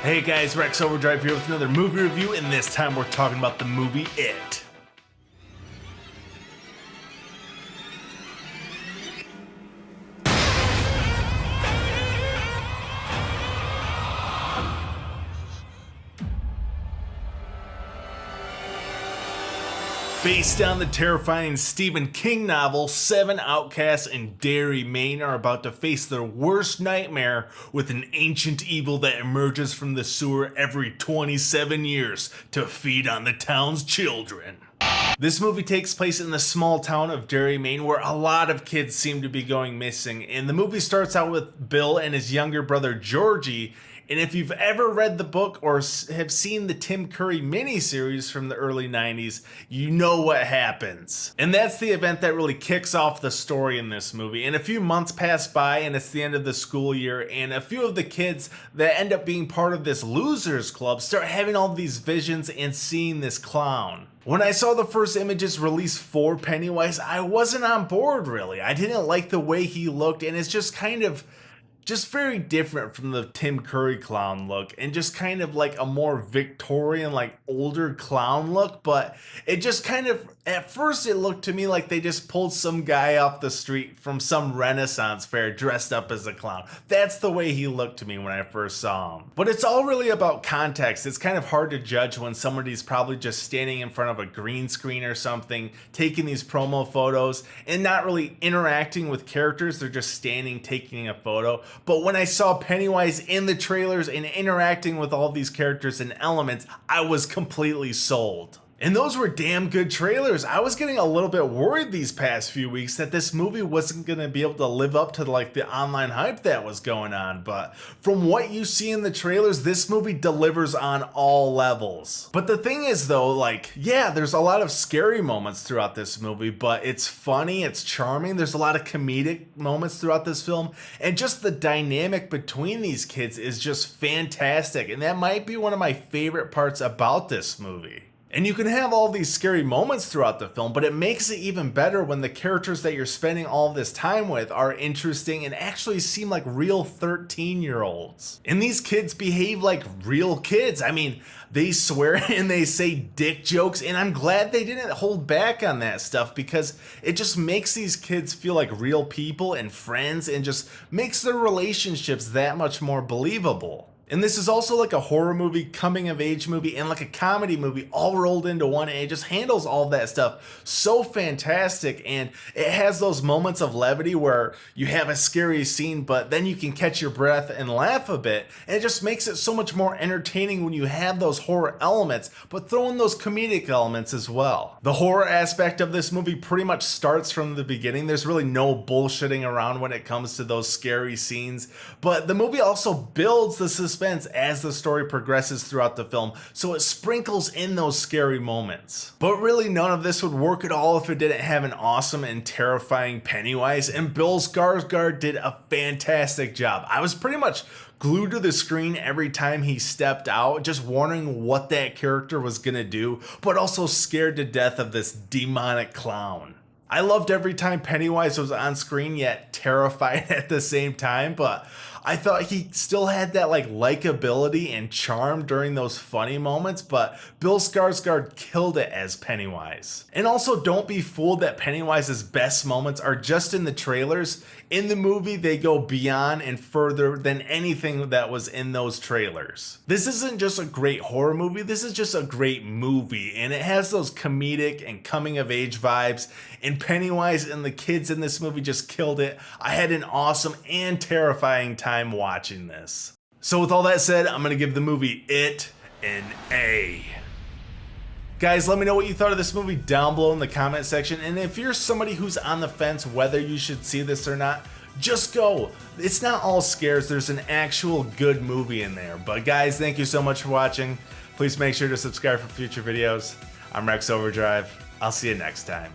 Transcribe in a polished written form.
Hey guys, Rex Overdrive here with another movie review, and this time we're talking about the movie It. Based on the terrifying Stephen King novel, 7 outcasts in Derry, Maine are about to face their worst nightmare with an ancient evil that emerges from the sewer every 27 years to feed on the town's children. This movie takes place in the small town of Derry, Maine, where a lot of kids seem to be going missing, and the movie starts out with Bill and his younger brother Georgie. And if you've ever read the book or have seen the Tim Curry miniseries from the early 90s, you know what happens. And that's the event that really kicks off the story in this movie. And a few months pass by and it's the end of the school year, and a few of the kids that end up being part of this losers club start having all these visions and seeing this clown. When I saw the first images released for Pennywise, I wasn't on board really. I didn't like the way he looked, and it's just very different from the Tim Curry clown look, and just kind of like a more Victorian, like older clown look. But it just kind of, at first it looked to me like they just pulled some guy off the street from some Renaissance fair dressed up as a clown. That's the way he looked to me when I first saw him. But it's all really about context. It's kind of hard to judge when somebody's probably just standing in front of a green screen or something, taking these promo photos and not really interacting with characters. They're just standing taking a photo. But when I saw Pennywise in the trailers and interacting with all these characters and elements, I was completely sold. And those were damn good trailers. I was getting a little bit worried these past few weeks that this movie wasn't gonna be able to live up to like the online hype that was going on. But from what you see in the trailers, this movie delivers on all levels. But the thing is though, like, yeah, there's a lot of scary moments throughout this movie, but it's funny, it's charming. There's a lot of comedic moments throughout this film. And just the dynamic between these kids is just fantastic. And that might be one of my favorite parts about this movie. And you can have all these scary moments throughout the film, but it makes it even better when the characters that you're spending all this time with are interesting and actually seem like real 13-year-olds. And these kids behave like real kids. I mean, they swear and they say dick jokes, and I'm glad they didn't hold back on that stuff because it just makes these kids feel like real people and friends and just makes their relationships that much more believable. And this is also like a horror movie, coming of age movie, and like a comedy movie all rolled into one, and it just handles all that stuff so fantastic. And it has those moments of levity where you have a scary scene, but then you can catch your breath and laugh a bit. And it just makes it so much more entertaining when you have those horror elements, but throw in those comedic elements as well. The horror aspect of this movie pretty much starts from the beginning. There's really no bullshitting around when it comes to those scary scenes, but the movie also builds the suspense as the story progresses throughout the film, so it sprinkles in those scary moments. But really none of this would work at all if it didn't have an awesome and terrifying Pennywise, and Bill Skarsgård did a fantastic job. I was pretty much glued to the screen every time he stepped out, just wondering what that character was gonna do, but also scared to death of this demonic clown. I loved every time Pennywise was on screen, yet terrified at the same time, but I thought he still had that like likability and charm during those funny moments, but Bill Skarsgård killed it as Pennywise. And also don't be fooled that Pennywise's best moments are just in the trailers. In the movie, they go beyond and further than anything that was in those trailers. This isn't just a great horror movie, this is just a great movie, and it has those comedic and coming of age vibes, and Pennywise and the kids in this movie just killed it. I had an awesome and terrifying time watching this. So with all that said, I'm gonna give the movie It an A. Guys, let me know what you thought of this movie down below in the comment section, and if you're somebody who's on the fence whether you should see this or not, just go. It's not all scares, there's an actual good movie in there. But guys, thank you so much for watching. Please make sure to subscribe for future videos. I'm Rex Overdrive. I'll see you next time.